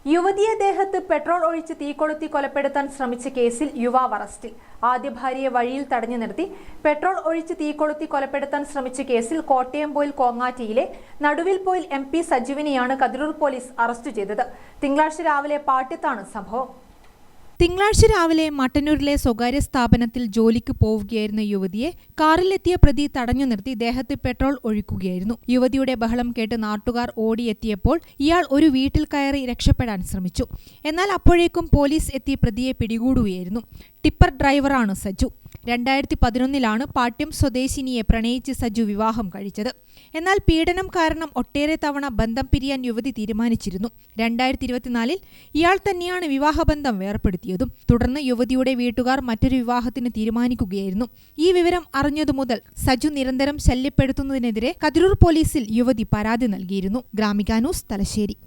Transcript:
യുവതിയെ ദേഹത്ത് പെട്രോൾ ഒഴിച്ച് തീകൊളുത്തി കൊലപ്പെടുത്താൻ ശ്രമിച്ച കേസിൽ യുവാവ് അറസ്റ്റിൽ. ആദ്യ ഭാര്യയെ വഴിയിൽ തടഞ്ഞു നിർത്തി പെട്രോൾ ഒഴിച്ച് തീകൊളുത്തി കൊലപ്പെടുത്താൻ ശ്രമിച്ച കേസിൽ കോട്ടയംപോയിൽ കോങ്ങാറ്റിയിലെ നടുവിൽപോയിൽ MP സജുവിനെയാണ് കതിരൂർ പോലീസ് അറസ്റ്റ് ചെയ്തത്. തിങ്കളാഴ്ച രാവിലെ പാട്യത്താണ് സംഭവം. തിങ്കളാഴ്ച രാവിലെ മട്ടന്നൂരിലെ സ്വകാര്യ സ്ഥാപനത്തിൽ ജോലിക്ക് പോവുകയായിരുന്ന യുവതിയെ കാറിലെത്തിയ പ്രതി തടഞ്ഞു നിർത്തി ദേഹത്ത് പെട്രോൾ ഒഴിക്കുകയായിരുന്നു. യുവതിയുടെ ബഹളം കേട്ട് നാട്ടുകാർ ഓടിയെത്തിയപ്പോൾ ഇയാൾ ഒരു വീട്ടിൽ കയറി രക്ഷപ്പെടാൻ ശ്രമിച്ചു. എന്നാൽ അപ്പോഴേക്കും പോലീസ് എത്തി പ്രതിയെ പിടികൂടുകയായിരുന്നു. ടിപ്പർ ഡ്രൈവറാണ് സജു. 2011 പാട്യം സ്വദേശിനിയെ പ്രണയിച്ച് സജു വിവാഹം കഴിച്ചത്. എന്നാൽ പീഡനം കാരണം ഒട്ടേറെ തവണ ബന്ധം പിരിയാൻ യുവതി തീരുമാനിച്ചിരുന്നു. 2024 ഇയാൾ തന്നെയാണ് വിവാഹബന്ധം വേർപ്പെടുത്തിയതും. തുടർന്ന് യുവതിയുടെ വീട്ടുകാർ മറ്റൊരു വിവാഹത്തിന് തീരുമാനിക്കുകയായിരുന്നു. ഈ വിവരം അറിഞ്ഞതുമുതൽ സജു നിരന്തരം ശല്യപ്പെടുത്തുന്നതിനെതിരെ കതിരൂർ പോലീസിൽ യുവതി പരാതി നൽകിയിരുന്നു. ഗ്രാമിക ന്യൂസ്, തലശ്ശേരി.